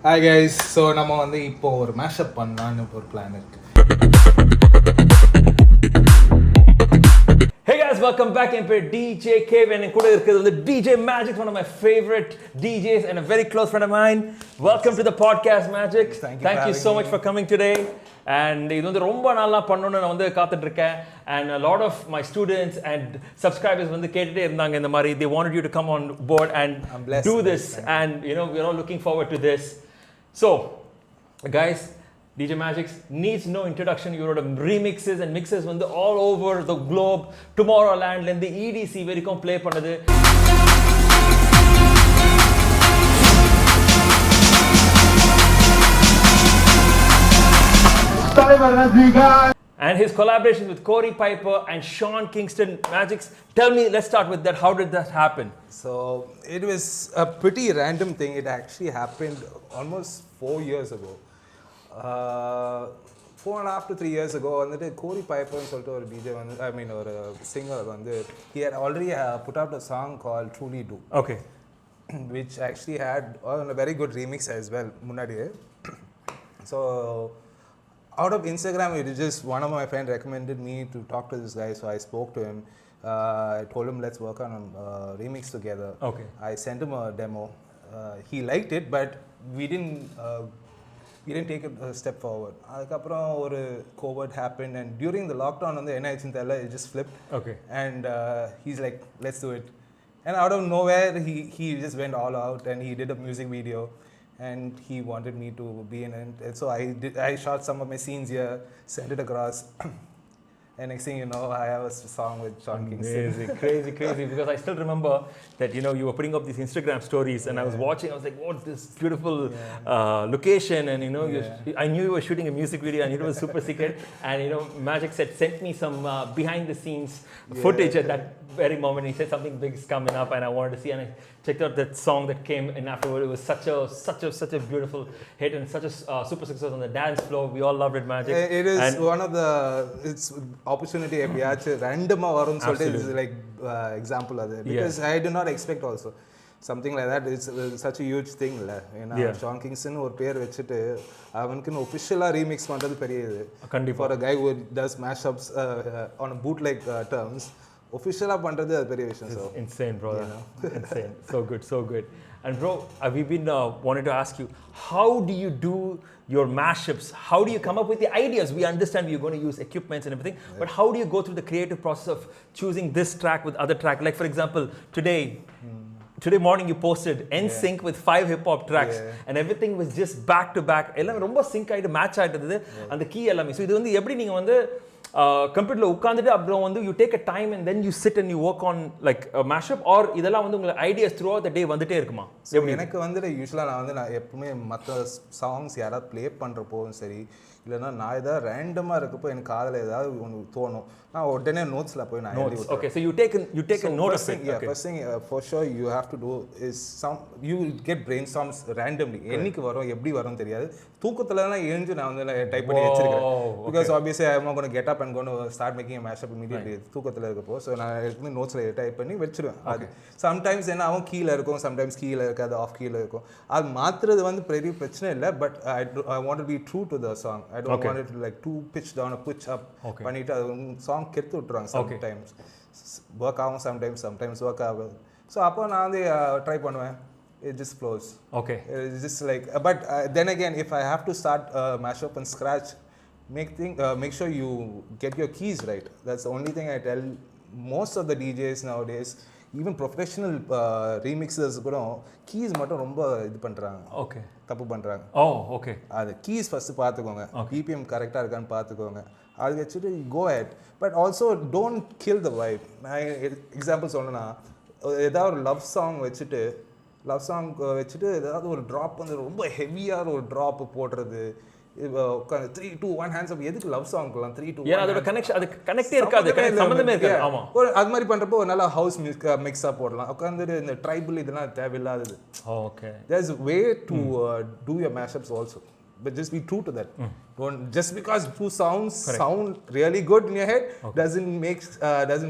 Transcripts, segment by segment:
Hi guys, so நம்ம வந்து இப்போ ஒரு mashup பண்ணலாம்னு ஒரு பிளான் இருக்கு. Hey guys, welcome back in for DJ KAVE and கூட இருக்குது வந்து DJ Magic, one of my favorite DJs and a very close friend of mine. Welcome to the podcast, Magic. Thank you so much for coming today. And இது வந்து ரொம்ப நாளா பண்ணனும்னு நான் வந்து காத்துட்டு இருக்கேன். And a lot of my students and subscribers வந்து கேட்டுட்டே இருந்தாங்க இந்த மாதிரி, they wanted you to come on board and do this, and you know we're all looking forward to this. So guys, DJ Magic needs no introduction. You wrote remixes and mixes வந்து all over the globe. Tomorrowland and the EDC வரைக்கும் play பண்ணது. And his collaborations with Corey Piper and Sean Kingston. Magic, tell me, let's start with that. How did that happen? So it was a pretty random thing. It actually happened almost 4 years ago. 4.5 to 3 years ago, வந்துட்டு கோரி பைப்பர்னு சொல்லிட்டு ஒரு DJ வந்து ஒரு singer வந்து he had already put out a song called Truly Do. Okay. Which actually had a very good remix as well முன்னாடியே. So out of Instagram, it is just one of my friends recommended me to talk to this guy, so I spoke to him. I told him let's work on a remix together. Okay. I sent him a demo. He liked it, but we didn't take a step forward. அதுக்கப்புறம் ஒரு COVID happened, and during the lockdown வந்து என்ன ஆச்சுன்னு தெரியல, it just flipped. Okay. And he's like, let's do it. And out of nowhere, he just went all out and he did a music video. And he wanted me to be in it. And so I shot some of my scenes here, sent it across. And next thing you know, I have a song with Sean Kingston. Crazy. Because I still remember that, you know, you were putting up these Instagram stories, and I was watching. I was like, what's this beautiful location? And, you know, I knew you were shooting a music video, and it was super secret. And, you know, Magic sent me some behind the scenes footage at that very moment. He said something big is coming up, and I wanted to see. And I checked out that song that came in afterward. It was such a beautiful hit and such a super success on the dance floor. We all loved it, Magic. It is one of the opportunity எப்பயாச்சும் ரேண்டமா வரும்னு சொல்லிட்டு is like example அது, because I did not expect also something like that. It's such a huge thing இல்ல. ஏன்னா Shawn Kingston ஒரு பேர் வச்சுட்டு அவனுக்குன்னு ஒஃபிஷியலா ரீமிக்ஸ் பண்றது பெரிய இது. For a guy who does mashups on a bootleg terms, officially பண்றது அது பெரிய விஷயம். So insane, bro. Insane. So good. And bro, we've been wanted to ask you, how do you do your mashups? How do you come up with the ideas? We understand you're going to use equipments and everything, but how do you go through the creative process of choosing this track with other track? Like for example, today morning you posted NSYNC with 5 hip hop tracks, and everything was just back to back. எல்லாம் ரொம்ப sync ஆயிட்டு match ஆயிட்டது அந்த key எல்லாமே. So இது வந்து எப்படி நீங்க வந்து கம்ப்யூட்டர்ல உட்கார்ந்துட்டு அப்புறம் வந்து you take a time and then you sit and you work on like a mashup, or இதெல்லாம் வந்து உங்களுக்கு ஐடியாஸ் throughout the day வந்துட்டே இருக்குமா? எனக்கு வந்து யூசுவலா நான் எப்பவுமே மற்ற சாங்ஸ் யாராவது ப்ளே பண்றப்போவும் சரி, இல்லைன்னா நான் ஏதாவது ரேண்டமா இருக்கப்போ எனக்கு காதில் ஏதாவது ஒன்று தோணும், நான் உடனே நோட்ஸ்ல போய் நான் எழுதி விட்டுறேன். Okay, so you take a note of it. First thing for sure you have to do is you get brainstorms randomly. என்னைக்கு வரும் எப்படி வரும் தெரியாது, தூக்கத்துலலாம் எழுந்து நான் வந்து டைப் பண்ணி வச்சிருக்கேன். Because obviously I'm not going to get up and going to start making a mashup immediately. தூக்கத்துல இருக்கப்போ ஸோ நான் எடுத்து நோட்ஸ்ல டைப் பண்ணி வச்சிருவேன். அது சம்டைம்ஸ் என்ன ஆகும், கீழே இருக்கும், சம்டைம்ஸ் கீழே இருக்காது, ஆஃப் கீழே இருக்கும். அது மாத்துறது வந்து பெரிய பிரச்சனை இல்லை, but I want to be true to the song. I don't want it to like too pitch down or pitch up பண்ணிட்டு அது சாங் கெடுத்து விட்டுருவாங்க. சம்டைம்ஸ் ஒர்க் ஆகும், சம்டைம்ஸ் ஒர்க் ஆகும். ஸோ அப்போ நான் வந்து ட்ரை பண்ணுவேன். It just flows. Okay. It's just like, but then again, if I have to start mashup and scratch, make sure you get your keys right. That's the only thing I tell most of the DJs nowadays. Even professional remixers கூட keys மட்டும் ரொம்ப இது பண்றாங்க. Okay. தப்பு பண்றாங்க. Oh, okay. அது keys first பாத்துக்கோங்க. BPM கரெக்ட்டா இருக்கான்னு பாத்துக்கோங்க. அது வச்சிட்டு go ahead. But also don't kill the vibe. நான் எக்ஸாம்பிள் சொல்லணும்னா ஏதாவது ஒரு லவ் சாங் வச்சுட்டு ஏதாவது ஒரு ட்ராப் வந்து ரொம்ப ஹெவியாக ஒரு ட்ராப் போடுறது, 3 2 1 hands up, எதுக்கு லவ் சாங்லாம் 3 2 1 அதோட கனெக்ஷன் அது கனெக்டே இருக்காது, சம்பந்தமே இருக்காது. ஆமா, ஒரு அது மாதிரி பண்றப்போ ஒரு நல்ல ஹவுஸ் மிக்ஸா போடலாம். உட்கார்ந்து இந்த ட்ரைபல் இதெல்லாம் தேவையில்லாதது. Okay. There's a way to do your mashups also. but just be true to that. Don't just because two sounds sound really good in your head doesn't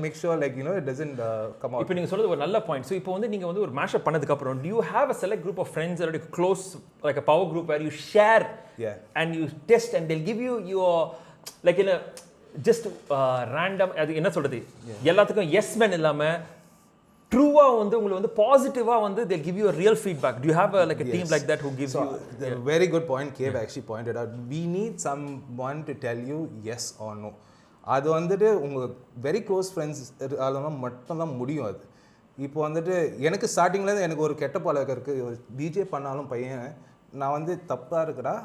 make sure like it doesn't come out. இப்போ நீங்க சொல்றது ஒரு நல்ல point. So இப்போ வந்து நீங்க வந்து ஒரு மேஷப் பண்ணதுக்கு அப்புறம் do you have a select group of friends or a close like a power group where you share and you test and they'll give you your like in a just random அது என்ன சொல்றது எல்லாத்துக்கும் yes men இல்லாம ட்ரூவா வந்து உங்களுக்கு வந்து பாசிட்டிவா வந்து they'll give you a real feedback. Do you have like a team like that who gives you the very good point KAVE actually pointed out. We need someone to tell you yes or no. அது வந்துட்டு உங்க very close friends அதெல்லாம் மட்டும் தான் முடியும். அது இப்போ வந்துட்டு எனக்கு ஸ்டார்டிங்லேருந்து எனக்கு ஒரு கெட்ட பழக்கம் இருக்குது. ஒரு டிஜே பண்ணாலும் பையன் நான் வந்து தப்பாக இருக்குடா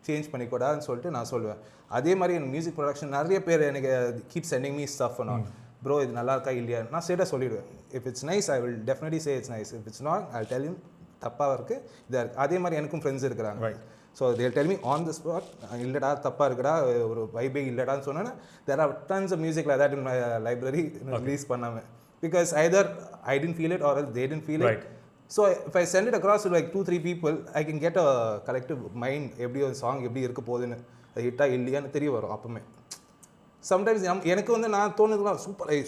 சேஞ்ச் பண்ணிக்கூடாதுன்னு சொல்லிட்டு நான் சொல்லுவேன். அதே மாதிரி என் மியூசிக் ப்ரொடக்ஷன் நிறைய பேர் எனக்கு கீப் சென்டிங் மீ ஸ்டஃப் நான் ப்ரோ இது நல்லா இருக்கா இல்லையா நான் ஸ்ட்ரெயிட்டாக சொல்லிவிடுவேன். If it's nice I will definitely say it's nice. If it's not I tell you தப்பாக இருக்குது இதாக இருக்குது. அதே மாதிரி எனக்கும் ஃப்ரெண்ட்ஸ் இருக்கிறாங்க. So they tell me on the spot இல்லைடா தப்பாக இருக்குடா ஒரு வைபே இல்லைடான்னு சொன்னேன்னா there are tons of music like that in my library release பண்ணாமல் because either I didn't feel it or else they didn't feel it. So if I send it across to like 2-3 people I can get a collective mind எப்படி ஒரு song எப்படி இருக்க போகுதுன்னு அது ஹிட்டாக இல்லையான்னு தெரிய வரும். அப்போமே சம்டைம்ஸ் எனக்கு வந்து நான் தோணுதுலாம்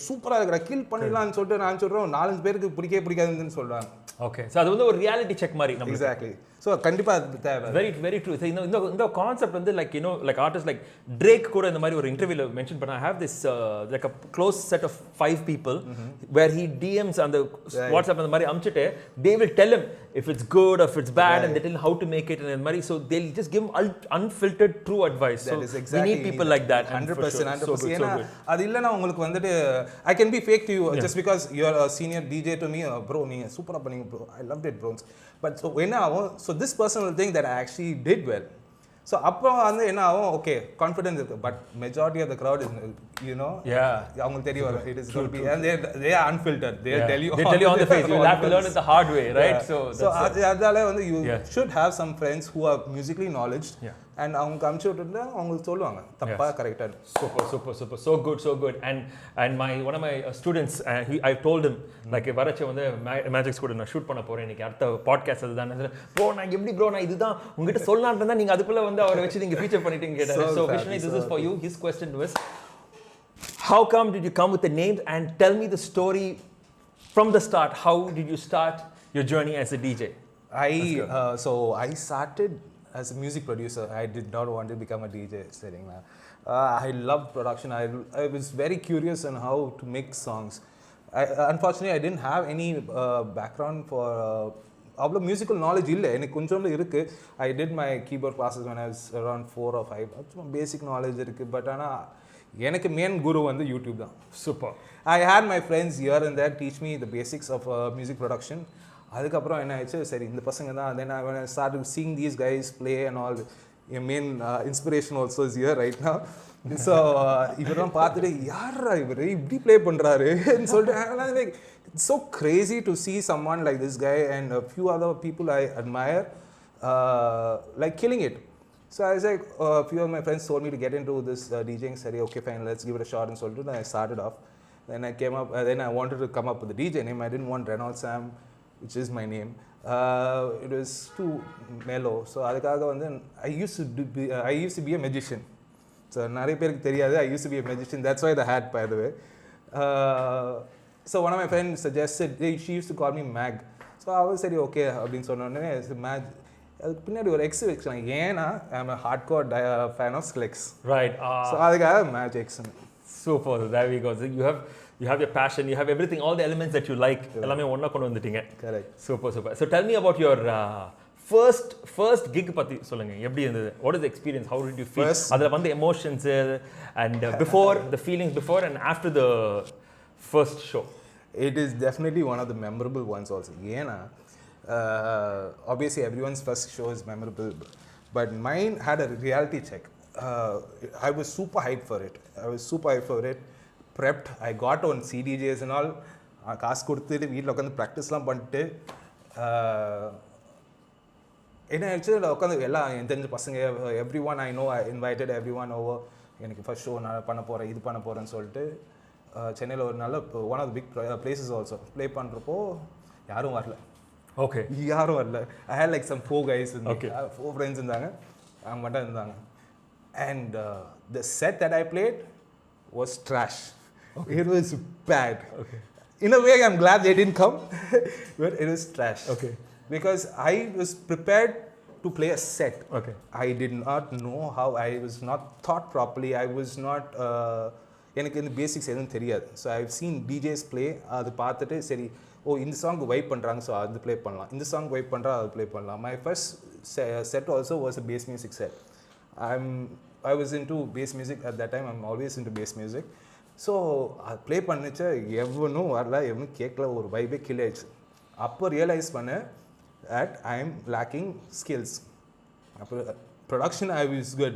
சூப்பராக இருக்கிற கில் பண்ணிடலான்னு சொல்லிட்டு நான் சொல்கிறேன் 4-5 பேருக்கு பிடிக்காதுன்னு சொல்கிறாங்க. ஓகே ஸோ அது வந்து ஒரு ரியாலிட்டி செக் மாதிரி. எக்ஸாக்ட்லி. ஸோ கண்டிப்பாக அது தேவை. Very true. இந்த கான்செப்ட் வந்து like like artist like Drake கூட இந்த மாதிரி ஒரு இன்டர்வியூல மென்ஷன் பண்ண I have this like a close set of 5 people where he DMs அந்த வாட்ஸ்அப் அந்த மாதிரி அனுப்பிச்சிட்டு they will tell him if it's good or if it's bad and they tell him how to make it and the மாதிரி so they'll just give him unfiltered true advice. So we need people like that. 100%. ஏன்னா அது இல்லைன்னா உங்களுக்கு வந்துட்டு I can be fake to you just because you're a senior DJ to me bro நீங்க சூப்பராக பண்ணீங்க bro I loved it bro. But so என்ன ஆகும் so this person will think that I actually did well. So அப்போ வந்து என்ன ஆகும் okay confidence இருக்கு but majority of the crowd is அவங்களுக்கு தெரிய வரும் it is going to be and they are unfiltered. They tell you on the face. You have to learn it the hard way, right? So அதனால வந்து you should have some friends who are musically knowledge and அவங்க அனுப்பிச்சு விட்டுட்டு அவங்களுக்கு சொல்லுவாங்க தப்பா கரெக்டா. Super so good and one of my students I told him like வரச்சே வந்து மேஜிக் ஸ்கூல் நான் ஷூட் பண்ண போறேன் இன்னைக்கு அடுத்த பாட்காஸ்ட் அதுதான் ப்ரோ நான் எப்படி ப்ரோ நான் இதுதான் உங்ககிட்ட சொல்லலாம்னு இருந்தா நீங்க அதுக்குள்ள வந்து அவரை வச்சு நீங்க ஃபீச்சர் பண்ணிட்டீங்க கேட்டாரு. So Vishnu this is for you. His question was how come did you come with the names and tell me the story from the start. How did you start your journey as a DJ? I started as a music producer. I did not want to become a DJ sitting there. I love production. I was very curious on how to make songs. Unfortunately, I didn't have any background for அவ்வளோ musical knowledge இல்லை எனக்கு கொஞ்சம் இருக்குது. I did my keyboard classes when I was around 4 or 5. சும்மா basic knowledge இருக்குது. But ஆனால் எனக்கு main குரு வந்து யூடியூப் தான். Super. I had my friends here and there teach me the basics of music production. அதுக்கப்புறம் என்ன ஆயிடுச்சு சரி இந்த பசங்க தான் then when I started seeing these guys play and all your main inspiration also is here right now. So இவரெல்லாம் பார்த்துட்டு யாரா இவர் இப்படி ப்ளே பண்ணுறாருன்னு சொல்லிட்டு like it's so crazy to see someone like this guy and a few other people I admire like killing it. So I was like a few of my friends told me to get into this DJing. Sorry, okay fine, let's give it a shot and solid. I started off. Then I came up. Then I wanted to come up with the DJ name. I didn't want Reynolds Sam, which is my name. It was too mellow. So அதுக்காக வந்து I used to be a magician. So நிறைய பேருக்கு தெரியாது I used to be a magician. That's why the hat, by the way. So one of my friends suggested she used to call me Mag. So I was said okay அப்படின்னு சொன்னோடனே Mag. அதுக்கு பின்னாடி ஒரு X வச்சுக்கலாம் ஏன்னா I'm a hardcore fan of Sklex. Right. So அதுக்காக Mag X. Super. There we go. So you have your passion, you have everything, all the elements that you like. எல்லாமே ஒண்ணா கொண்டு வந்துட்டீங்க. Correct. Super. So tell me about your first gig பத்தி சொல்லுங்க. எப்படி இருந்தது? What is the experience? How did you feel? அதுல வந்து emotions and before the feelings before and after the first show. It is definitely one of the memorable ones also. ஏன்னா obviously everyone's first show is memorable, but mine had a reality check. I was super hyped for it. Prepped. I got on CDJs and all. காசு கொடுத்துட்டு வீட்டில் உட்காந்து ப்ராக்டிஸ்லாம் பண்ணிட்டு என்ன ஆயிடுச்சு உட்காந்து எல்லாம் என் தெரிஞ்ச பசங்க every one I know I invited every one over எனக்கு ஃபர்ஸ்ட் ஷோ நான் பண்ண போகிறேன் இது பண்ண போகிறேன்னு சொல்லிட்டு சென்னையில் ஒரு நல்ல one of the big places also play பண்ணுறப்போ யாரும் வரல. ஓகே. யாரும் வரல. I had like some 4 guys with me. 4 friends இருந்தாங்க. அவங்க மட்டும் இருந்தாங்க. And the set that I played was trash. Okay. It was bad. Okay. In a way, I'm glad they didn't come, but it was trash. Okay. Because I was prepared to play a set. Okay. I did not know how. I was not taught properly. I was not. எனக்கு இந்த basics எதுவும் தெரியாது. So I have seen DJs play, அது பார்த்துட்டு சரி ஓ இந்த song vibe பண்ணுறாங்க ஸோ அது ப்ளே பண்ணலாம், இந்த சாங் வைப் பண்ணுறா அது ப்ளே பண்ணலாம். My first set also was a bass music set. I was into bass music at that time. I'm always into bass music. So அது ப்ளே பண்ணிச்சு எவனும் வரல, எவனும் கேட்கல, ஒரு வைபே கில் ஆயிடுச்சு. அப்போ ரியலைஸ் பண்ணேன் that I am lacking skills. Production I was good,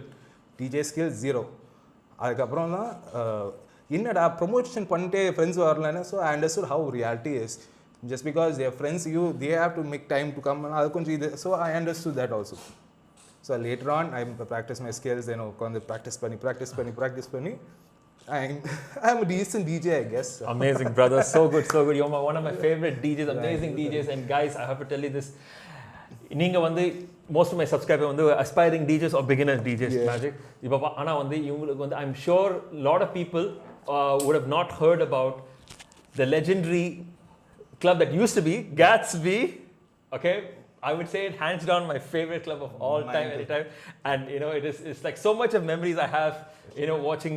DJ skills zero. அதுக்கப்புறம் தான் என்னடா ப்ரொமோஷன் பண்ணிட்டே ஃப்ரெண்ட்ஸ் வரலன்னு. So I understood how reality is. Just because there friends you they have to make time to come, அது கொஞ்சம் இது. So I understood that also. So later on I practice my skills, then உட்காந்து practice பண்ணி I'm a decent DJ, I guess. Amazing, brother. So good, so good. You're one of my favorite DJs, amazing DJs. And guys, I have to tell you this. நீங்க வந்து most of my subscribers வந்து aspiring DJs or beginner DJs, Magic. இப்போ ஆனா வந்து இவங்களுக்கு வந்து I'm sure a lot of people would have not heard about the legendary club that used to be Gatsby. Okay, I would say it hands down my favorite club of all time, anytime. And you know, it's like so much of memories I have, you know, watching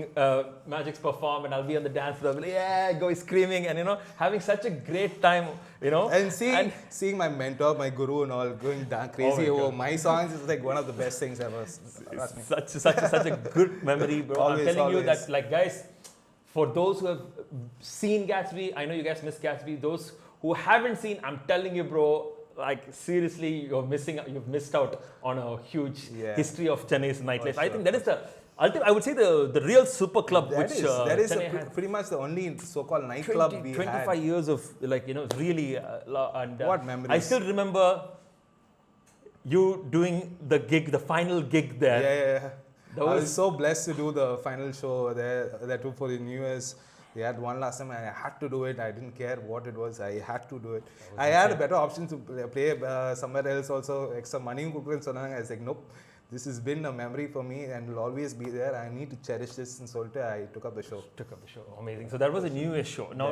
Magic's perform, and I'll be on the dance floor, like, yeah, go screaming, and you know, having such a great time, you know. And seeing my mentor, my guru and all going down crazy over my songs is like one of the best things ever. Such a good memory, bro. Always, I'm telling always. you that, like, guys, for those who have seen Gatsby, I know you guys miss Gatsby. Those who haven't seen, I'm telling you, bro, like seriously, you've missed out on a huge history of Chennai's nightlife. Sure. I think that is the ultimate, I would say the real super club that is pretty much the only so-called nightclub we 25 had. years of, like, you know, really and what memories. I still remember you doing the gig, the final gig there. Yeah. I was so blessed to do the final show there, that too, for the New Year's. They had one last time and I had to do it. I didn't care what it was. I had to do it. I had a better option to play somewhere else also. Extra money kudukken sonanga. I was like, nope. This has been a memory for me and will always be there. I need to cherish this, and so I took up the show. Amazing. So that was a New Year's show. Now,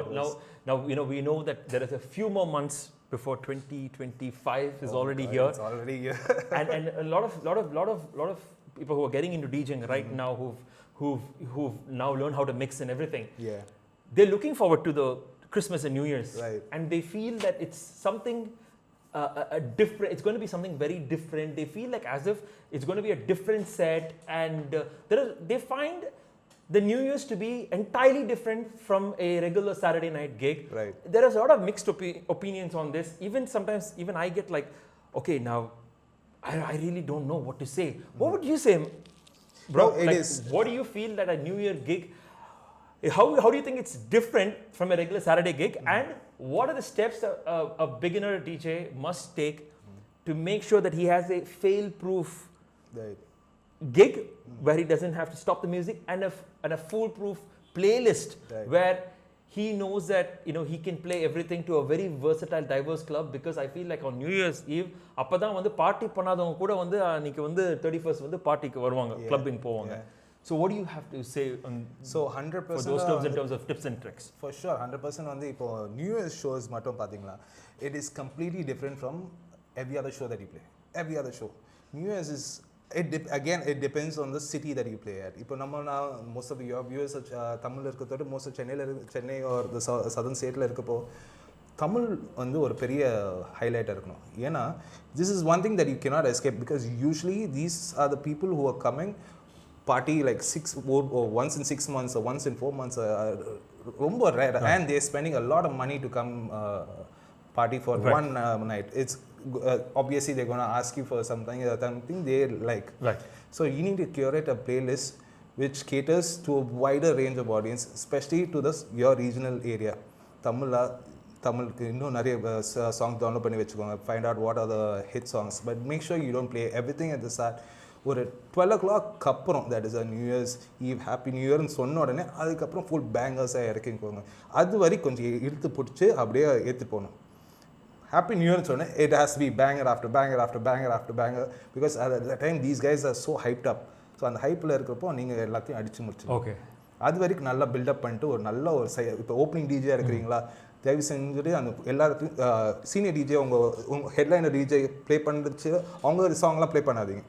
you know, we know that there is a few more months before 2025 is already God, here. It's already here. and a lot of people who are getting into DJing right now, who've now learned how to mix and everything. Yeah. They're looking forward to the Christmas and New Year's. Right. And they feel that it's something a different, it's going to be something very different. They feel like as if it's going to be a different set, and they find the New Year's to be entirely different from a regular Saturday night gig. Right. There is a lot of mixed opinions on this. Sometimes I get like, okay, now I really don't know what to say. What would you say, bro? No, it is. What do you feel that a New Year gig, how do you think it's different from a regular Saturday gig? And what are the steps a beginner DJ must take to make sure that he has a fail-proof gig where he doesn't have to stop the music, and a foolproof playlist where he knows that, you know, he can play everything to a very versatile, diverse club? Because I feel like on New Year's Eve, அப்பதான் வந்து party பண்ணாதவங்க கூட வந்து அன்னைக்கு வந்து 31st வந்து பார்ட்டிக்கு வருவாங்க, கிளப்பிங் போவாங்க. So what do you have to say on so 100% for those terms in terms of tips and tricks? For sure, 100% வந்து இப்போ New Year's shows மட்டும் பாத்தீங்களா, it is completely different from every other show that you play. Every other show. New Year's is again it depends on the city that you play at. இப்போ நம்ம most of your viewers தமிழ்ல இருக்கதோட most of Chennai or the southern stateல இருக்கப்போ தமிழ் வந்து ஒரு பெரிய ஹைலைட்டா இருக்கணும். ஏன்னா this is one thing that you cannot escape, because usually these are the people who are coming party like once in 6 months or once in 4 months, ரொம்ப rare, and they're spending a lot of money to come party for one night. It's obviously they're going to ask you for something they like. Right. So you need to curate a playlist which caters to a wider range of audience, especially to your regional area. தமிழுக்கு இன்னும் நிறைய songs download பண்ணி வச்சுக்கோங்க. Find out what are the hit songs, but make sure you don't play everything at the start. ஒரு 12 o'clock அப்புறம், that is a New Year's Eve, Happy New Yearன்னு சொன்ன உடனே அதுக்கப்புறம் ஃபுல் பேங்கர்ஸாக இறக்கிக்கோங்க. அது வரை கொஞ்சம் இழுத்து பிடிச்சி அப்படியே ஏற்றி போகணும். Happy New Year சொன்னேன், it has to be banger after banger after banger after banger because at that time these guys are so hyped up. So அந்த ஹைப்பில் இருக்கிறப்போ நீங்கள் எல்லாத்தையும் அடிச்சு முடிச்சு ஓகே அது வரைக்கும் நல்லா பில்டப் பண்ணிட்டு ஒரு நல்ல ஒரு இப்போ ஓப்பனிங் டிஜேயாக இருக்கிறீங்களா தயவு செஞ்சுட்டு அந்த எல்லாத்தையும் சீனியர் டிஜே உங்கள் ஹெட்லைனர் டிஜே ப்ளே பண்ணிச்சு அவங்க சாங்லாம் ப்ளே பண்ணாதீங்க.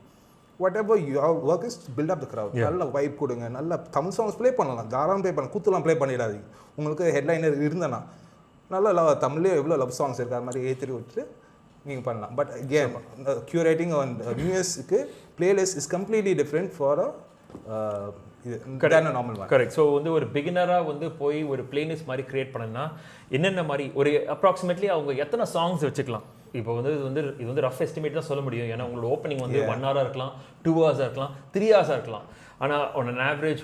What ever your work is build up the crowd. நல்ல வைப் கொடுங்க, நல்ல தமிழ் சாங்ஸ் ப்ளே பண்ணலாம், தாராளம் ப்ளே பண்ணலாம், கூத்துலாம் ப்ளே பண்ணிடாதீங்க. உங்களுக்கு ஹெட்லைனர் இருந்தேன்னா நல்லா தமிழ்லேயே எவ்வளோ லவ் சாங்ஸ் இருக்குது அது மாதிரி ஏற்றி விட்டு நீங்கள் பண்ணலாம். பட் அகேன் க்யூரேட்டிங் ஆன் நியூ இயர்ஸ்க்கு playlist is completely different for normal one. Correct. So வந்து ஒரு பிகினராக வந்து போய் ஒரு பிளேலிஸ்ட் மாதிரி கிரியேட் பண்ணனா என்னென்ன மாதிரி ஒரு அப்ராக்சிமேட்லி அவங்க எத்தனை சாங்ஸ் வச்சுக்கலாம்? இப்போ வந்து இது வந்து ரஃப் எஸ்டிமேட் தான் சொல்ல முடியும். ஏன்னா உங்களோட ஓப்பனிங் வந்து 1 hour இருக்கலாம், 2 hours இருக்கலாம், 3 hours இருக்கலாம். ஆனால் ஆன் அன் ஆவரேஜ்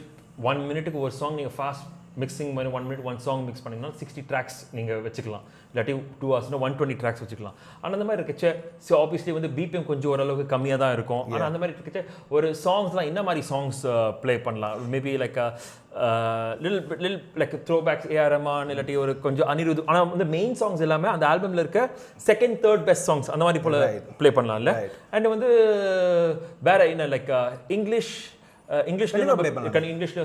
1 minute ஒரு சாங் நீங்கள் ஃபாஸ்ட் மிக்சிங் மாதிரி 1 minute 1 song மிக்ஸ் பண்ணிங்கன்னா 60 tracks நீங்கள் வச்சுக்கலாம். இல்லாட்டி 2 hours 120 tracks வச்சுக்கலாம். ஆனால் அந்த மாதிரி இருக்கச்சே ஸோ ஆப்வியஸ்லி வந்து பிபிஎம் கொஞ்சம் ஓரளவுக்கு கம்மியாக தான் இருக்கும். ஆனால் அந்த மாதிரி இருக்கச்சே ஒரு சாங்ஸ்லாம் என்ன மாதிரி சாங்ஸ் ப்ளே பண்ணலாம்? Maybe like lil like throwbacks AR Rahman இல்லாட்டி ஒரு கொஞ்சம் அனிருத். ஆனால் வந்து மெயின் சாங்ஸ் எல்லாமே அந்த ஆல்பமில் இருக்க செகண்ட் தேர்ட் பெஸ்ட் சாங்ஸ் அந்த மாதிரி போல் ப்ளே பண்ணலாம்ல. அண்ட் வந்து வேற என்ன லைக் இங்கிலீஷ்ல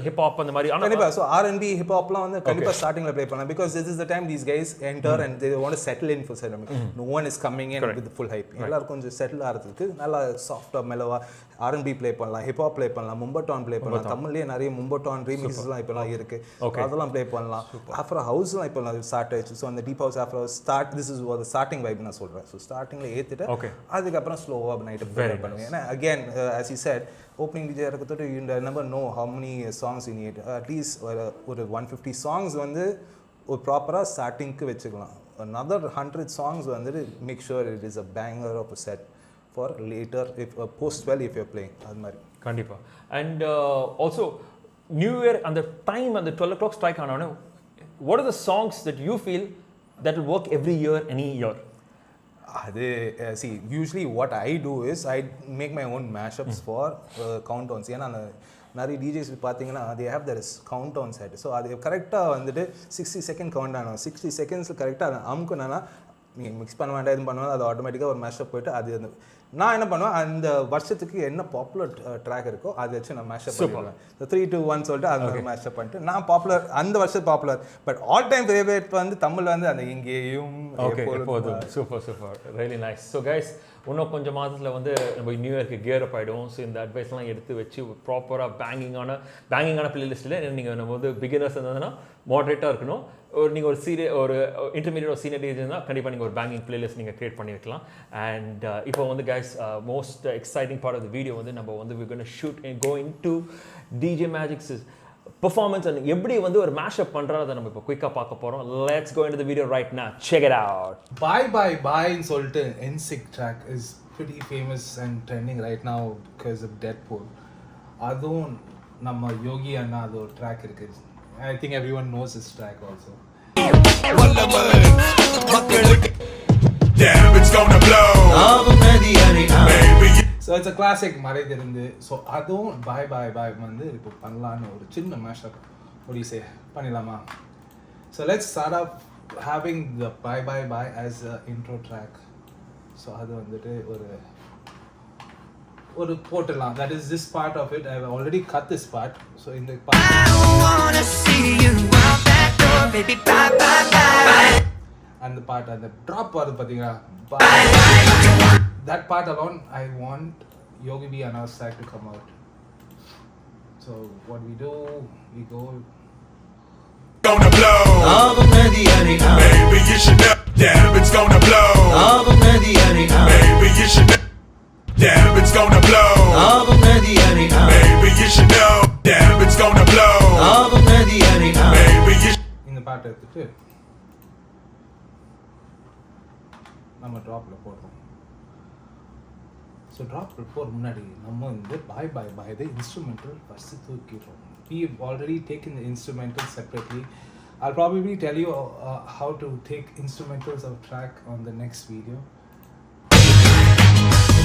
ஹிப் ஹாப் அந்த மாதிரி கண்டிப்பா. ஸோ R&B ஹிப் ஹாப்லாம் வந்து கண்டிப்பா ஸ்டார்டிங்ல ப்ளே பண்ணலாம் because this is the time these guys enter and they want to settle in for ceremony. No one is coming in with full hype. எல்லாரும் கொஞ்சம் செட்டில் ஆகிறதுக்கு நல்லா சாஃப்டா மெலவா R&B ப்ளே பண்ணலாம், ஹிப் ஹாப் ப்ளே பண்ணலாம், moombahton play பண்ணலாம். தமிழ்லேயே நிறைய மும்பட்டான் ரீமிக்ஸ்லாம் இப்போலாம் இருக்கு, அதெல்லாம் ப்ளே பண்ணலாம். ஆஃப்ரோ ஹவுஸ்லாம் இப்போ ஸ்டார்ட் ஆயிடுச்சு. ஸோ அந்த deep house Afro start this is ஒரு ஸ்டார்டிங் வைப் நான் சொல்றேன். ஸோ ஸ்டார்டிங்ல ஏற்றிட்டு அதுக்கப்புறம் ஸ்லோவாக நைட்டு ப்ளே பண்ணுவேன். ஏன்னா again as you said opening DJ இருக்கிறது you never know how many songs you need. At least ஒரு 150 songs வந்து ஒரு ப்ராப்பராக ஸ்டார்டிங்க்கு வச்சுக்கலாம். another 100 songs வந்து make sure it is a banger of a set for later if post 12 if you're playing. அது மாதிரி கண்டிப்பா. அண்ட் ஆல்சோ நியூ இயர் அந்த டைம் அந்த 12 o'clock ஸ்ட்ரைக் ஆனோடனே what are the songs that you feel that will work every year any year? அது see usually what I do is I make my own mashups for countdowns. ஏன்னா அந்த நிறைய DJs பார்த்தீங்கன்னா they have their countdown set. So அது கரெக்டாக வந்துட்டு 60 second count ஆகணும். 60 செகண்ட்ஸில் கரெக்டாக அமுக்குனா நீங்கள் மிக்ஸ் பண்ண வேண்டாம் எதுவும் பண்ணுவோம், அது ஆட்டோமேட்டிக்காக ஒரு மேஷப் போயிட்டு அது நான் என்ன பண்ணுவேன் அந்த வருஷத்துக்கு என்ன பாப்புலர் ட்ராக் இருக்கோ அதை வச்சு நான் மேஷப் பண்ணுவேன். 3, 2, 1 சொல்லிட்டு அது மேஷப் பண்ணிட்டு நான் பாப்புலர் அந்த வருஷம் popular but all time favourite வந்து தமிழ் வந்து அந்த இங்கேயும் எப்போதும். Super super, really nice. So guys இன்னும் கொஞ்சம் மாதத்தில் வந்து நம்ம நியூ இயர்க்கு கியர் அப் ஆகிடும். ஸோ இந்த அட்வைஸ்லாம் எடுத்து வச்சு ப்ராப்பராக பேங்கிங்கான பிளேலிஸ்ட்டில் நீங்கள் நம்ம வந்து பிகினர்ஸ் இருந்ததுன்னா மாடரேட்டாக இருக்கணும். நீங்கள் ஒரு இன்டர்மீடியட் ஒரு சீனியர் டிஜே இருந்தால் கண்டிப்பாக நீங்கள் ஒரு பேங்கிங் பிளேலிஸ்ட் நீங்கள் கிரியேட் பண்ணி வைக்கலாம். அண்ட் இப்போ வந்து guys most exciting part of the video வந்து நம்ம வந்து we're going to shoot and go into DJ Magic's performance and எப்படி வந்து ஒரு மேஷப் பண்றத நம்ம இப்போ குயிக்கா பார்க்க போறோம். Let's go into the video right now. Check it out. Bye bye bye ன்னு சொல்லிட்டு NSYNC track is pretty famous and trending right now because of Deadpool. அதுவும் நம்ம யோகி அண்ணா அது ஒரு ட்ராக் இருக்கு. I think everyone knows this track also. Damn, it's gonna blow. So it's a classic மறை தெரிந்து. So அதுவும் bye bye bye வந்து இப்போ பண்ணலான்னு ஒரு சின்ன mashup. What do you say? பண்ணிடலாமா? So let's start up having the bye bye bye as an intro track. So அது வந்துட்டு ஒரு போட்டலாம். That is this part of it. I have already cut this part. So in the part I don't wanna see you out that door baby bye bye bye. And the part and the drop வருது பாத்தீங்களா? That part alone I want Yogi B and our track to come out. So what we do, we go gonna blow. Baby you should know. Damn it's gonna blow. Baby you should know. Damn it's gonna blow. Baby you should know. Damn it's gonna blow. Baby you இந்த பாட்டு எடுத்துட்டு நம்ம டிராப்ல போடுறோம். So டிராப்ல போகிற முன்னாடி நம்ம வந்து bye bye bye the instrumental first தூக்கிடுறோம். We have already taken the instrumental separately. I'll probably tell you how to take instrumentals of track on the next video. This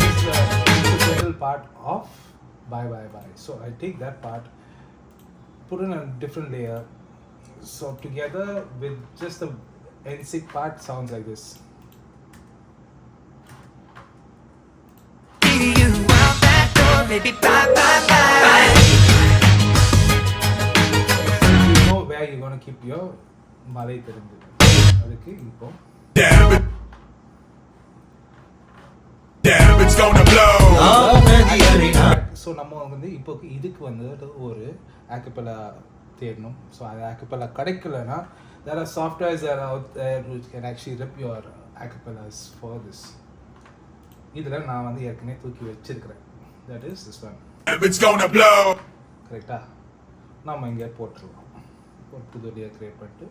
is the instrumental part of bye bye bye. So I take that part, put in a different layer. So together with just the NSYNC part sounds like this. baby, bye, bye, bye. You know where you're going to keep your Malay Terungu. அதுக்கு இப்போ Damn, it's gonna blow. So நம்ம வந்து இப்போ இதுக்கு வந்து ஒரு acapella தேடணும். So அது acapella கிடைக்கலனா there are softwares that are out there which can actually rip your acapellas for this. இதில் நான் வந்து ஏற்கனவே தூக்கி வச்சிருக்கிறேன். That is this one. Damn, it's gonna blow. கரெக்டா? நம்ம இங்கே போட்டுருவோம். ஒரு புது லேயர் கிரியேட் பண்ணிட்டு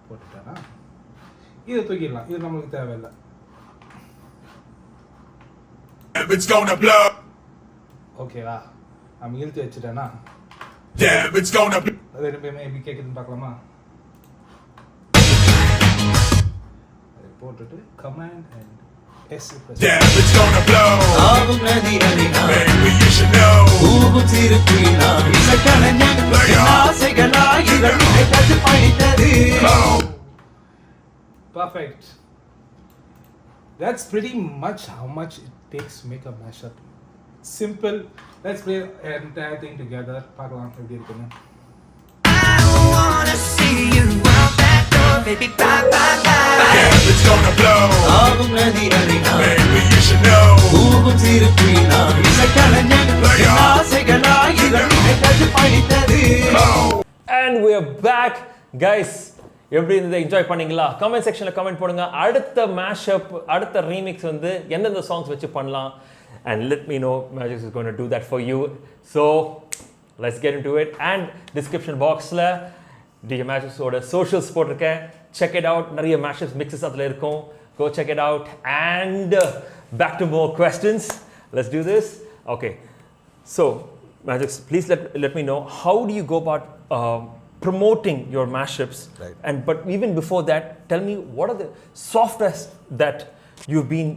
போட்டுட்டேன்னா இதை தூக்கிடலாம். இது நம்மளுக்கு தேவையில்லை. Damn, it's gonna blow. ஓகேவா? நம்ம இழுத்து வச்சுட்டேன்னா Damn, it's gonna blow. ரெண்டுமே எப்படி கேட்குதுன்னு பார்க்கலாமா? அதை போட்டுட்டு command and S. Damn, it's gonna blow. ஆகும் நதி அலைனா Baby, you should know. ஊகும் சிறு குயிலா இசைக்கலைஞன் ஆசைகளாய் இதழினை தட்டு பணித்தது. Perfect. That's pretty much how much it takes to make a mashup. Simple. Let's play the entire thing together. பார்க்கலாம் எப்படி இருக்குன்னு. I wanna see you out that door, baby, bye, bye, bye. Damn, it's gonna blow. ஆகும் நதி அலைனா Baby, you should know. ஊகும் சிறு குயிலா இசைக்கலைஞன் ஆசைகளாய் இதழினை தட்டு பணித்தது. And we're back, guys. எப்படி இருந்தது? Enjoy பண்ணீங்களா? கமெண்ட் செக்ஷனில் கமெண்ட் போடுங்க. அடுத்த மேஷப், அடுத்த ரீமிக்ஸ் வந்து எந்தெந்த சாங்ஸ் வச்சு பண்ணலாம், and let me know. Magic is going to do that for you. So let's get into it. And description boxல DJ Magic ஓட socials போட்டிருக்கேன். Check it out. நிறைய mashups mixes அதில் இருக்கும். Go check it out. And back to more questions. Let's do this. Okay. So Magic, please let me know, how do you go about promoting your mashups? Right. But even before that, tell me, what are the softwares that you've been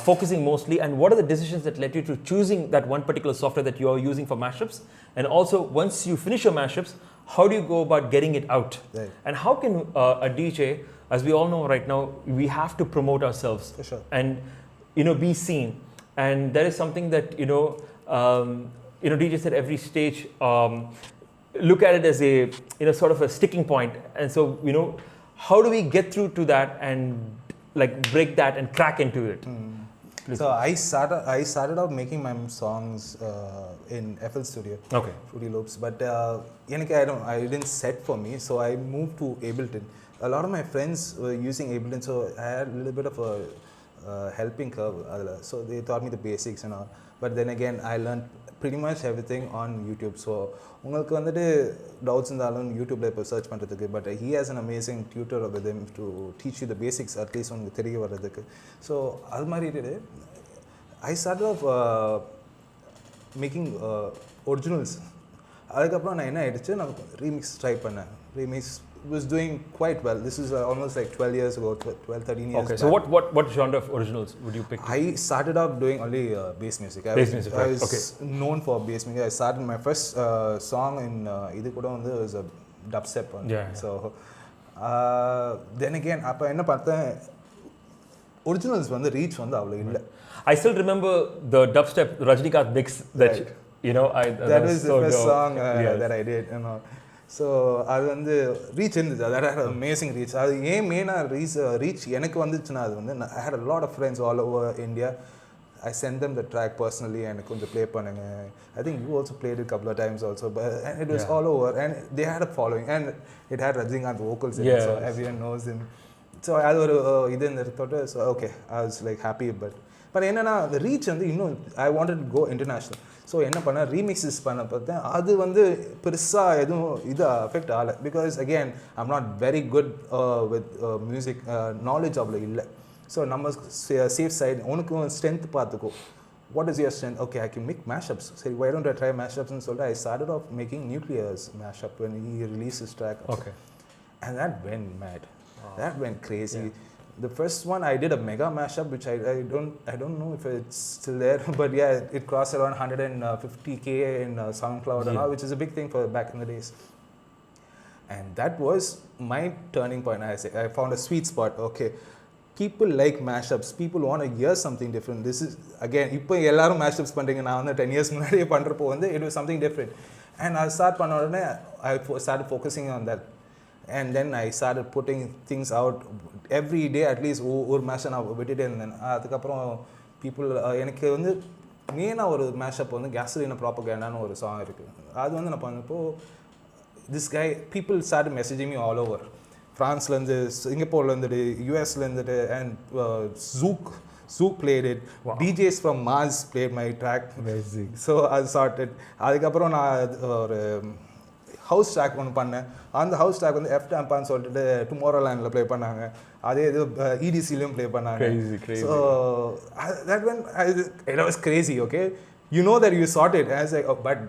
focusing mostly, and what are the decisions that led you to choosing that one particular software that you are using for mashups? And also, once you finish your mashups, how do you go about getting it out? Right. And how can a DJ, as we all know right now, we have to promote ourselves. For sure. And be seen. And there is something that DJs at every stage look at it as a sort of a sticking point. And so how do we get through to that and like break that and crack into it? Please. So I started out making my songs in FL Studio. Okay. Fruity Loops, but I didn't set for me, so I moved to Ableton. A lot of my friends were using Ableton, so I had a little bit of a helping curve. So they taught me the basics and all. But then again, I learned pretty much everything on YouTube. So உங்களுக்கு வந்துட்டு doubts இருந்தாலும் யூடியூப்ல இப்போ search பண்ணுறதுக்கு, but he has an amazing tutor with him to teach you the basics, at least உங்களுக்கு தெரிய வர்றதுக்கு. So அது மாதிரி I started off making originals. அதுக்கப்புறம் நான் என்ன ஆயிடுச்சு, நான் ரீமிக்ஸ் ட்ரை பண்ணேன். Remix was doing quite well. This is almost like 12 years ago, 12, 13 years Okay, back. so what genre of originals would you pick? I started out doing only bass music. I was known for bass music. I started my first song in idu kuda vandu was a dubstep one. Yeah. So then again appa enna partha originals vandu reach vandu avlo illa. I still remember the dubstep Rajnikant mix that Right. That was the first song that I did, so அது வந்து reach இருந்துச்சு. அது had amazing reach. அது ஏன் மெயினாக reach எனக்கு வந்துச்சுன்னா, அது வந்து I had a lot of friends all over India. I sent them the track personally and கொஞ்சம் ப்ளே பண்ணுங்க. I think you also played it a couple of times also, and it was all over, and they had a following, and it had Rajnikant vocals in it, so everyone knows him. So அது ஒரு இது இருந்ததோட, so okay, I was like happy. But என்னன்னா the reach வந்து இன்னும் I wanted to go international. So என்ன பண்ண ரீமிக்ஸஸ் பண்ண பார்த்தேன், அது வந்து பெருசாக எதுவும் இது அஃபெக்ட் ஆகலை. Because again I'm not very good with music knowledge அவ்வளோ இல்லை. ஸோ நம்ம சேஃப் சைடு உனக்கு ஸ்ட்ரென்த் பார்த்துக்கோ. What is your strength? Okay, I can make mashups. சரி, why don't I try mashups-னு சொல்லிட்டு I started off making Nuclear's mashup when he released his track. Okay. And that went mad. That went crazy. Yeah. The first one I did a mega mashup, which I don't know if it's still there, but yeah, it crossed around 150K in SoundCloud and all, which is a big thing for back in the days. And that was my turning point. I found a sweet spot. Okay, people like mashups. People want to hear something different. This is again இப்போ எல்லாரும் mashups பண்றீங்க. நான் வந்து 10 years முன்னாடியே பண்றப்போ வந்து it was something different. And I பண்ண உடனே I started focusing on that. And then I started putting things out every day at least ஒரு mashup நான் விட்டுட்டே இருந்தேன். அதுக்கப்புறம் people எனக்கு வந்து மெயினாக ஒரு மேஷப் வந்து கேசலின ப்ராப்பகேண்டான்னு ஒரு சாங் இருக்குது. அது வந்து நான் பண்ணப்போ this guy people started messaging me all over. ஃப்ரான்ஸ்லேருந்து சிங்கப்பூர்லேருந்துட்டு யூஎஸ்லேருந்துட்டு and Zook played it. Wow. DJs from Mars played my track. Amazing. So I started. அதுக்கப்புறம் நான் ஒரு ஹவுஸ் ட்ராக் ஒன்று பண்ணேன். அந்த ஹவுஸ் ட்ராக் வந்து எஃப் டேம்பான்னு சொல்லிட்டு டுமாரோலேண்டில் ப்ளே பண்ணாங்க. அதே இது EDCலையும் ப்ளே பண்ணாங்க. Crazy. So that when it was crazy, okay? You know that you sorted. I was like, oh, but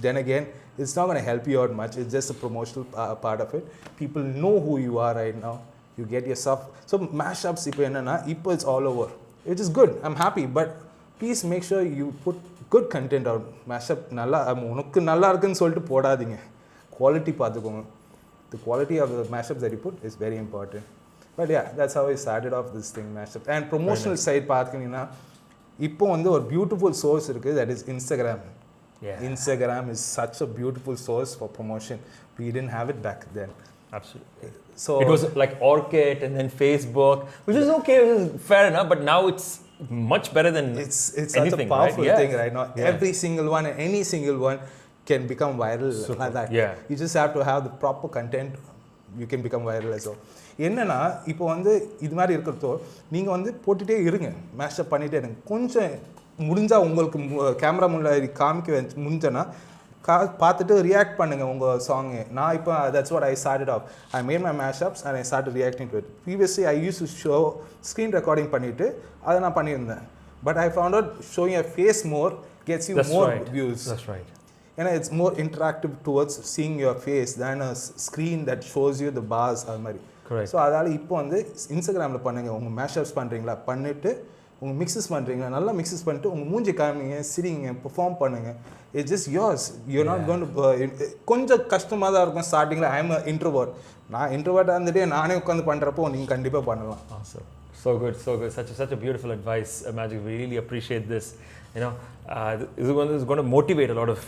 then again, it's not going to help you out much. It's just a promotional part of it. People know who you are right now. You get your stuff. So mashups, இப்போ it's all over. Which is good. I'm happy. But please make sure you put good content out. Mashup நல்லா உனக்கு நல்லா இருக்குன்னு சொல்லிட்டு போடாதீங்க. Quality பார்த்துக்கோங்க. The quality of the mashups that you put is very important. But yeah, that's how I started off this thing, mashup. And promotional side பார்த்தீங்கன்னா இப்போ வந்து ஒரு beautiful source இருக்குது, that is Instagram. Yeah. Instagram is such a beautiful source for promotion. We didn't have it back then. Absolutely. So it was like Orchid and then Facebook, which is okay, which is fair enough, but now it's much better than it's anything, such a powerful right? thing right now. Yeah. Every single one, any single one can become viral like that. Yeah. You just have to have the proper content. You can become viral as well. என்னன்னா இப்போ வந்து இது மாதிரி இருக்கிறதோ நீங்கள் வந்து போட்டுகிட்டே இருங்க, மேஷப் பண்ணிகிட்டே இருங்க. கொஞ்சம் முடிஞ்சால் உங்களுக்கு கேமரா முன்னாடி காமிக்க முடிஞ்சேன்னா பார்த்துட்டு ரியாக்ட் பண்ணுங்கள் உங்கள் சாங்கு. நான் இப்போ that's what I started off. I made my mashups and I started reacting to it. Previously I use to show screen recording பண்ணிவிட்டு அதை நான் பண்ணியிருந்தேன். But I found out showing a face more gets you more views. That's right. ஏன்னா it's more interactive towards seeing your face than a screen that shows you the bars அது மாதிரி. So அதால் இப்போ வந்து இன்ஸ்டாகிராமில் பண்ணுங்கள். உங்கள் மேஷப்ஸ் பண்ணுறீங்களா பண்ணிவிட்டு உங்கள் மிக்ஸஸ் பண்ணுறீங்களா நல்லா மிக்ஸஸ் பண்ணிட்டு உங்கள் மூஞ்சி காமிங்க, சிரிங்க, பெர்ஃபார்ம் பண்ணுங்கள். It's just yours. You're not gonna do. கொஞ்சம் கஷ்டமாக தான் இருக்கும் ஸ்டார்டிங்கில். I am introvert. நான் இன்ட்ரோவர்ட்டாக இருந்துட்டு நானே உட்காந்து பண்ணுறப்போ நீங்கள் கண்டிப்பாக பண்ணலாம். Awesome. So good. Such a beautiful advice, Magic. We really appreciate this. You know, this is going to motivate a lot of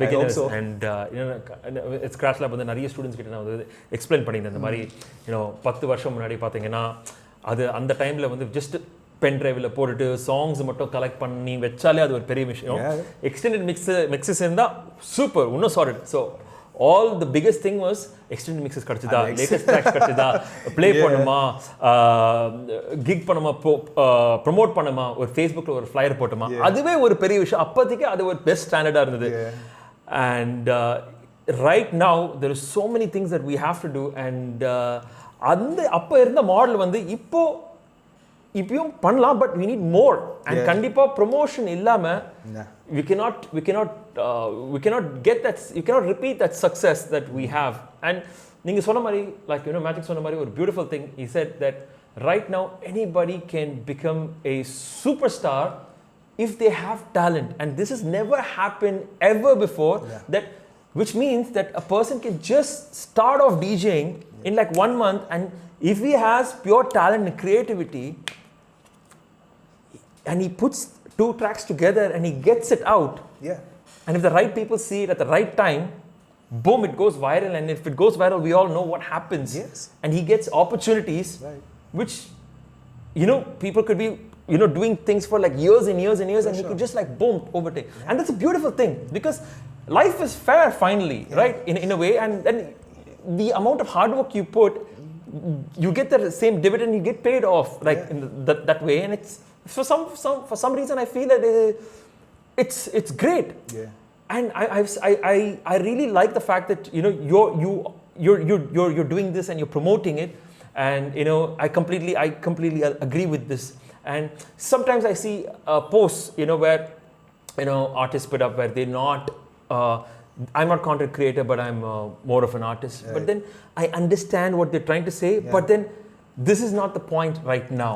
beginners. And you know, it's Crash Lab வந்து நிறைய ஸ்டூடெண்ட்ஸ் கிட்ட நான் வந்து எக்ஸ்பிளைன் பண்ணியிருந்தேன். இந்த மாதிரி 10 வருஷம் முன்னாடி பார்த்தீங்கன்னா அது அந்த டைமில் வந்து ஜஸ்ட் பென் டிரைவில் போட்டுட்டு சாங்ஸ் மட்டும் கலெக்ட் பண்ணி வச்சாலே அது ஒரு பெரிய விஷயம். எக்ஸ்டெண்டட் மிக்ஸஸ் இருந்தால் சூப்பர், இன்னும் solid. So all the biggest thing was extended mixes kadachida, latest tracks kadachida, play பண்ணமா, gig பண்ணமா, promote பண்ணமா, ஒரு Facebookல ஒரு flyer போட்டமா, அதுவே ஒரு பெரிய விஷயம். அப்போதைக்கு அது ஒரு பெஸ்ட் ஸ்டாண்டர்டா இருந்தது. And right now there is so many things that we have to do. And அந்த அப்போ இருந்த மாடல் வந்து இப்பயும் பண்ணலாம், but we need more. And கண்டிப்பா ப்ரொமோஷன் இல்லாம we cannot get that, you cannot repeat that success that we have. And நீங்க சொன்ன மாதிரி, like Magic சொன்ன மாதிரி ஒரு beautiful thing, he said that right now anybody can become a superstar if they have talent. And this has never happened ever before. That which means that a person can just start off DJing in like 1 month, and if he has pure talent and creativity and he puts 2 tracks together and he gets it out, and if the right people see it at the right time, boom, it goes viral. And if it goes viral, we all know what happens. And he gets opportunities, which people could be doing things for like years and years and years, and he could just like boom, overtake. And that's a beautiful thing, because life is fair finally, right, in a way. And then the amount of hard work you put, you get the same dividend, you get paid off, like in that way. And it's for some reason I feel that it's great. And I really like the fact that you're doing this and you're promoting it. And I completely agree with this. And sometimes I see posts where artists put up where they're not I'm not content creator, but I'm more of an artist. But then I understand what they're trying to say, but then this is not the point right now.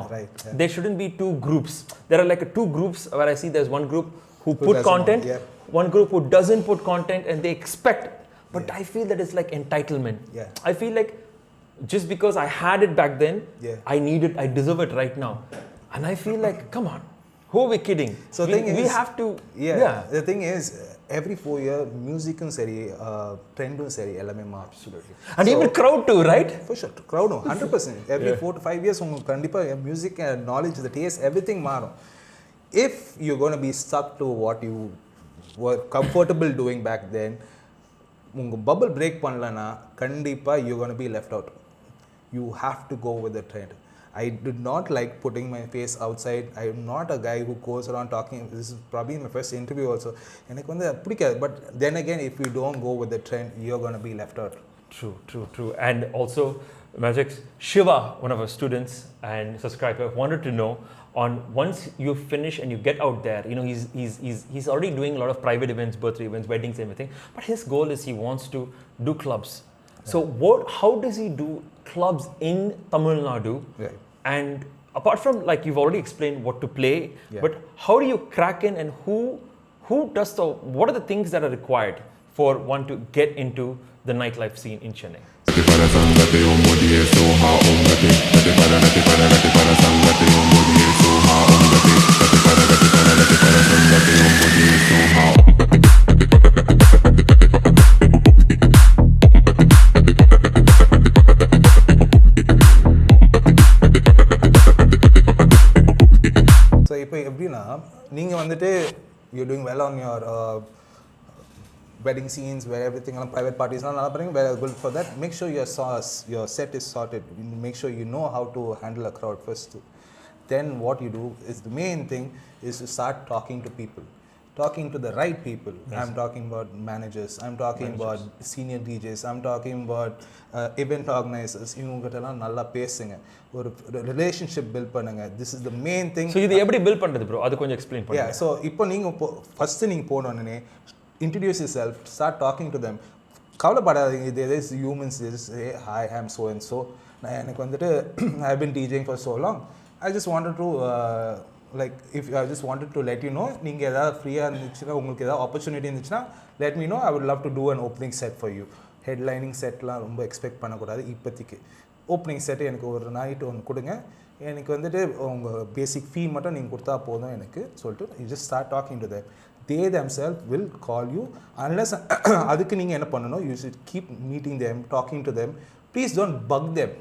There shouldn't be 2 groups. There are like 2 groups where I see there's one group who put content, one group who doesn't put content, and they expect. But I feel that it's like entitlement. I feel like just because I had it back then, Yeah. I need it, I deserve it right now. And I feel like, come on, who are we kidding? So we have to, the thing is, every 4 year, music and trend and absolutely. And even crowd too, right? For sure, crowd 100%. Every 4 to 5 years, music and knowledge, the taste, everything matters. If you're going to be stuck to what you were comfortable doing back then, bubble break panlana, kandipa you're going to be left out. You have to go with the trend. I did not like putting my face outside. I am not a guy who goes around talking. This is probably my first interview also. But then again, if you don't go with the trend, you're going to be left out. True. And also, Magic, Shiva, one of our students and subscriber, wanted to know on once you finish and you get out there, he's already doing a lot of private events, birthday events, weddings, everything. But his goal is he wants to do clubs. Yeah. So how does he do clubs in Tamil Nadu? Right. And apart from, like, you've already explained what to play, but how do you crack in, and what are the things that are required for one to get into the nightlife scene in Chennai? So இப்போ எப்படின்னா நீங்க வந்துட்டு you're doing well on your wedding scenes where everything on private parties நல்லா பண்ணுங்க, very good for that. Make sure your set is sorted. Make sure you know how to handle a crowd first. Then what you do is, the main thing is to start talking to people. Talking to the right people. Yes. I'm talking about managers. I'm talking about senior DJs. I'm talking about event organizers. இவங்ககிட்டலாம் நல்லா பேசுங்க. ஒரு relationship build பண்ணுங்க. This is the main thing. So இது எப்படி build பண்றது bro? அது கொஞ்சம் explain பண்ணுங்க. Yeah, so இப்போ நீங்க first நீங்க போனோனே introduce yourself, start talking to them. கவலைப்படாதீங்க, there is humans, there is, hey, hi, I'm so and so. எனக்கு வந்துட்டு I've been DJing for so long. I just wanted to I just wanted to let you know, நீங்க ஏதாவது ஃப்ரீயா இருந்துச்சுன்னா, உங்களுக்கு ஏதாவது opportunity இருந்துச்சுன்னா, let me know. I would love to do an opening set for you. Headlining setலாம் ரொம்ப expect பண்ணக்கூடாது இப்போதைக்கு. ஓப்பனிங் செட் எனக்கு ஒரு நைட்டு ஒன்று கொடுங்க, எனக்கு வந்துட்டு உங்கள் பேசிக் ஃபீ மட்டும் நீங்கள் கொடுத்தா போதும் எனக்கு சொல்லிட்டு, you just start talking to them. They themselves will call you unless அதுக்கு நீங்கள் என்ன பண்ணணும், you should keep meeting them, talking to them. Please don't bug them.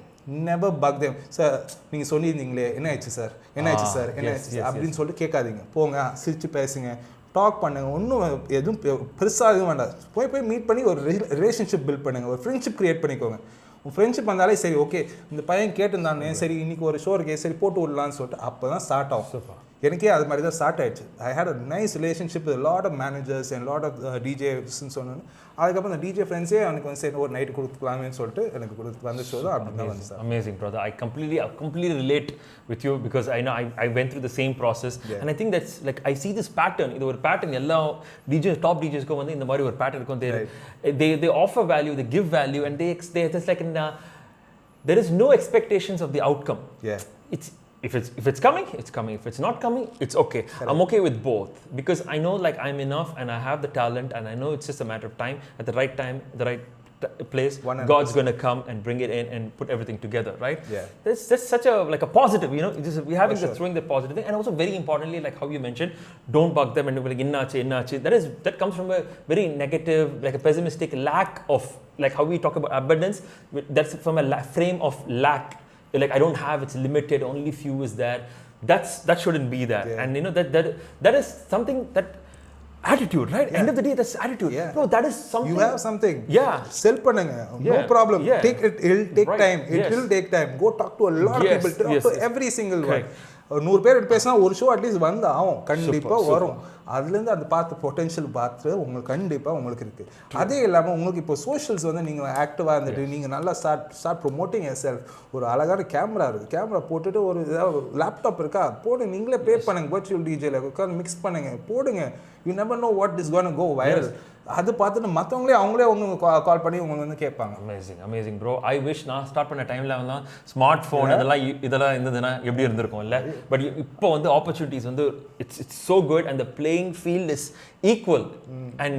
Never bug them. Sir நீங்கள் சொல்லியிருந்தீங்களே, என்ன ஆயிடுச்சு சார், என்ன ஆயிடுச்சு சார், என்ன ஆயிடுச்சு அப்படின்னு சொல்லிட்டு கேட்காதீங்க. போங்க, சிரிச்சு பேசுங்க, டாக் பண்ணுங்க. ஒன்றும் எதுவும் பெருசாக எதுவும் வேண்டாம். போய் மீட் பண்ணி ஒரு ரிலேஷன்ஷிப் பில்ட் பண்ணுங்கள், ஒரு ஃப்ரெண்ட்ஷிப் க்ரியேட் பண்ணிக்கோங்க. உங்கள் ஃப்ரெண்ட்ஷிப் வந்தாலே சரி, ஓகே இந்த பையன் கேட்டுருந்தானே, சரி இன்றைக்கி ஒரு ஷோ இருக்கே, சரி போட்டு விடலான்னு சொல்லிட்டு அப்போ தான் ஸ்டார்ட் ஆகும். எனக்கே அது மாதிரி தான் ஸ்டார்ட் ஆயிடுச்சு. I had a nice relationship with lot of managers and lot of டிஜேஸ்ன்னு சொன்னேன். அதுக்கப்புறம் அந்த டிஜே ஃப்ரெண்ட்ஸே எனக்கு வந்து சரி ஒரு நைட்டு கொடுத்துக்கலாமேன்னு சொல்லிட்டு எனக்கு கொடுத்து வந்த ஷோ தான் அப்படி தான் வந்து sir. Amazing brother, I completely relate with you because I know I went through the same process. And I think that's like, I see this pattern. இது ஒரு pattern எல்லா DJs, top DJsக்கு வந்து இந்த மாதிரி ஒரு pattern இருக்கும். They offer value, they give value, and they just like there is no expectations of the outcome. Yeah. If it's coming, it's coming. If it's not coming, it's okay. Correct. I'm okay with both because I know like I'm enough and I have the talent, and I know it's just a matter of time. At the right time, the right place, 100%. God's going to come and bring it in and put everything together, right? Yeah. That's such a like a positive, we're having throwing the positive thing, and also very importantly, like how you mentioned, don't bug them and like innachi. That comes from a very negative, like a pessimistic lack of, like how we talk about abundance. That's from a frame of lack. Like I don't have, it's limited, only few is there. That shouldn't be there. Yeah. And that is something, that attitude, right? Yeah. End of the day, that's attitude. Yeah. No, that is something. You have something. Yeah. Sell pannunga. No problem. Yeah. It'll take right. time. It will take time. Go talk to a lot of people. Talk to every single one. 100 பேர் பேசினா ஒரு show at least வந்து ஆகும், கண்டிப்பாக வரும். அதுலேருந்து அந்த பார்த்து பொட்டென்ஷியல் பார்த்து உங்களுக்கு கண்டிப்பாக உங்களுக்கு இருக்குது. அதே இல்லாமல் உங்களுக்கு இப்போ சோஷியல்ஸ் வந்து நீங்கள் ஆக்டிவாக இருந்துட்டு நீங்கள் நல்லா ஸ்டார்ட் ப்ரொமோட்டிங் யர் செல்ஃப். ஒரு அழகான கேமரா இருக்குது, கேமரா போட்டுட்டு ஒரு ஏதாவது லேப்டாப் இருக்கா போட்டு நீங்களே ப்ளே பண்ணுங்க, வர்ச்சுவல் டிஜேல உட்காந்து மிக்ஸ் பண்ணுங்க, போடுங்க. You never know what is gonna go viral. அது பார்த்துட்டு மற்றவங்களே அவங்களே கால் பண்ணி உங்களுக்கு வந்து கேட்பாங்க. Amazing bro. ஐ விஷ் நான் ஸ்டார்ட் பண்ண டைமில் வந்து ஸ்மார்ட் ஃபோன் இதெல்லாம் இருந்ததுன்னா எப்படி இருந்திருக்கும் இல்லை. பட் இப்போ வந்து ஆப்பர்ச்சுனிட்டிஸ் வந்து it's so good, and the playing field is equal. And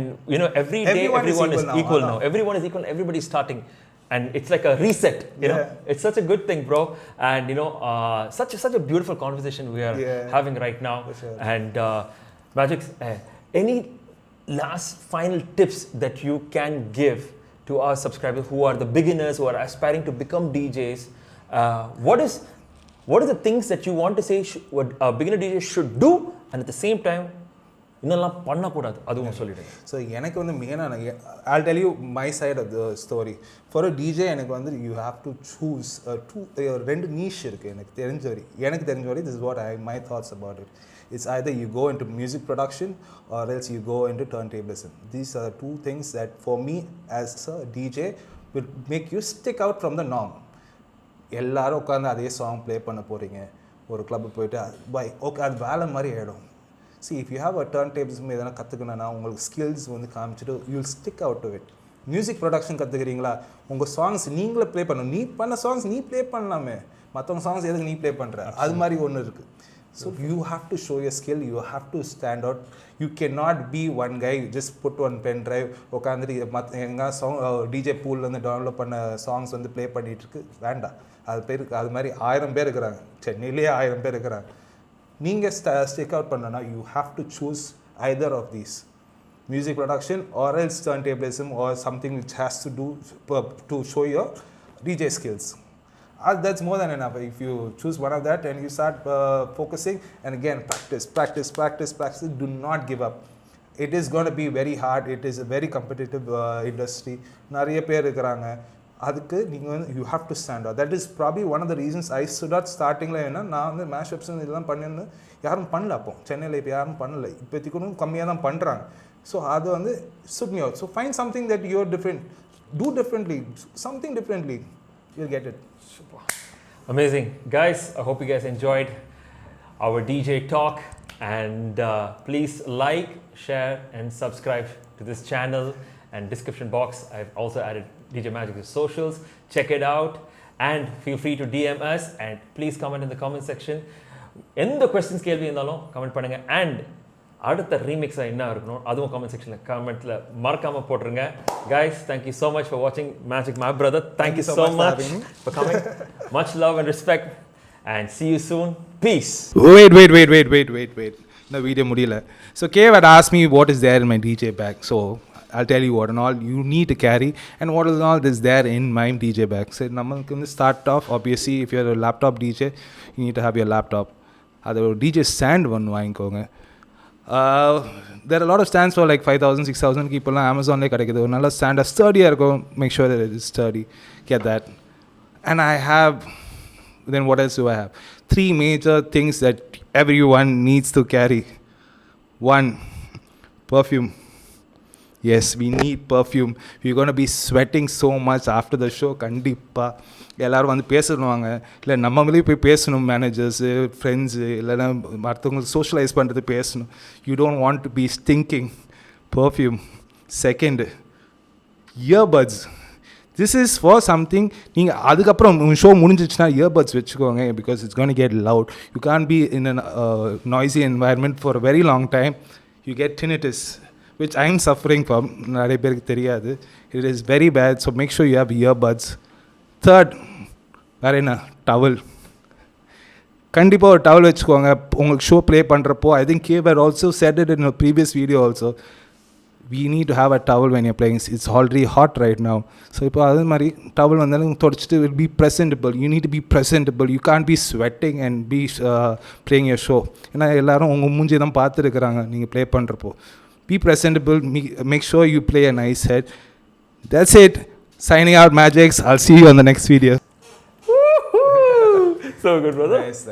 every day everyone is equal now. Everyone is equal, everybody is starting. and it's like a reset, you know. Yeah. It's such a good thing, bro. And you know, such a beautiful conversation we are Yeah. having right now. For sure. And Magic, any last final tips that you can give to our subscribers who are the beginners, who are aspiring to become DJs? What is the things that you want to say what a beginner DJ should do, and at the same time இன்னெல்லாம் பண்ணக்கூடாது அதுவும் சொல்லிடுங்க. So எனக்கு வந்து மெயினாக I'll tell you my side of the story. For a DJ எனக்கு வந்து you have to choose ரெண்டு niche இருக்குது எனக்கு தெரிஞ்ச வரை this is what my thoughts about it. It's either you go into music production or else you go into turntablism. These are two things that for me as a DJ will make you stick out from the norm. எல்லாரும் உட்காந்து அதே song play பண்ண போகிறீங்க ஒரு club போயிட்டு okay அது வேலை மாதிரி ஆகிடும். See, if you have a turntablism எதனா கற்றுக்கணுன்னா உங்களுக்கு ஸ்கில்ஸ் வந்து காமிச்சிட்டு you'll stick out to it. Music production கற்றுக்கிறீங்களா உங்கள் சாங்ஸ் நீங்களே ப்ளே பண்ணணும். நீ பண்ண சாங்ஸ் நீ ப்ளே பண்ணலாமே, மற்றவங்க சாங்ஸ் எதுக்கு நீ ப்ளே பண்ணுற, அது மாதிரி ஒன்று இருக்குது. So you have to show your skill, you have to stand out. You can not be one guy just put one pen drive உட்காந்துட்டு எங்கே சாங் டிஜே பூல்லேருந்து டவுன்லோட் பண்ண சாங்ஸ் வந்து ப்ளே பண்ணிகிட்ருக்கு. வேண்டாம், அது மாதிரி 1000 பேர் இருக்கிறாங்க, சென்னையிலேயே 1000 பேர் இருக்கிறாங்க. நீங்கள் ஸ்டிக் அவுட் பண்ணனா you have to choose either of these, music production or else turntablism or something which has to do to show your DJ skills. That's more than enough. If you choose one of that and you start focusing, and again practice, do not give up. It is going to be very hard. It is a very competitive industry. நிறைய பேர் இருக்கிறாங்க, அதுக்கு நீங்கள் வந்து you have to stand out. That is probably one of the reasons I stood out ஸ்டார்டிங்கில். ஏன்னா நான் வந்து மேஷப்ஸ் இதெல்லாம் பண்ணின்னு யாரும் பண்ணல, அப்போ சென்னையில் இப்போ யாரும் பண்ணல, இப்போதைக்கு கம்மியாக தான் பண்ணுறாங்க. ஸோ அது வந்து suit me out. So find something that you're different, do differently, something differently, you'll get it. Amazing. Guys, I hope you guys enjoyed our DJ talk, and please like, share and subscribe to this channel, and description box I've also added DJ Magic's socials. Check it out and feel free to DM us, and please comment in the comment section. எந்த questions கேள்வி இருந்தாலும் comment பண்ணுங்க, and அடுத்த remix என்ன இருக்கணும் அதுவும் comment செக்ஷன்ல கமெண்ட்ல மறக்காம போட்டுருங்க. Guys, thank you so much for watching Magic, my brother. Thank you so much for coming. Much love and respect, and see you soon. Peace. Wait. The video முடியல. So KAVE had asked me what is there in my DJ bag. So I'll tell you what and all you need to carry and what is all this there in my DJ bag. So நமக்கு வந்து start off, obviously if you're a laptop DJ you need to have your laptop. அது ஒரு DJ stand ஒன்று வாங்கிக்கோங்க. There are a lot of stands for like 5,000 6,000 இப்போலாம் அமேசான்லேயே கிடைக்குது. ஒரு நல்ல ஸ்டாண்டாக ஸ்டர்டியாக இருக்கும். Make sure that it is sturdy. Get that. And I have, then what else do I have? 3 major things that everyone needs to carry. 1, perfume. Yes, we need perfume. We're going to be sweating so much after the show. கண்டிப்பாக எல்லோரும் வந்து பேசணுவாங்க, இல்லை நம்மளே போய் பேசணும், managers friends இல்லைன்னா மற்றவங்களுக்கு socialize பண்ணுறது பேசணும். You don't want to be stinking. perfume. Second, earbuds. This is for something நீங்கள் அதுக்கப்புறம் ஷோ முடிஞ்சிச்சுன்னா இயர்பட்ஸ் வச்சுக்கோங்க, because it's gonna get loud. You can be in a noisy environment for a very long time. You get tinnitus, which I am suffering from. நிறைய பேருக்கு தெரியாது. It is very bad, so make sure you have earbuds. Third, வேறு என்ன, towel. கண்டிப்பாக ஒரு towel வச்சுக்கோங்க உங்களுக்கு show play பண்ணுறப்போ. I think KAVE had also said it in a previous video also. We need to have a towel when you're playing. It's already hot right now. So இப்போ அதே மாதிரி towel வந்தாலும் தொடச்சிட்டு will be presentable. You need to be presentable. You can't be sweating and be playing your show. ஏன்னா எல்லோரும் உங்கள் மூஞ்சி தான் பார்த்துருக்குறாங்க நீங்கள் ப்ளே பண்ணுறப்போ. Be presentable. Make sure you play a nice set. That's it. Signing out, Magics. I'll see you on the next video. So good, brother. Nice.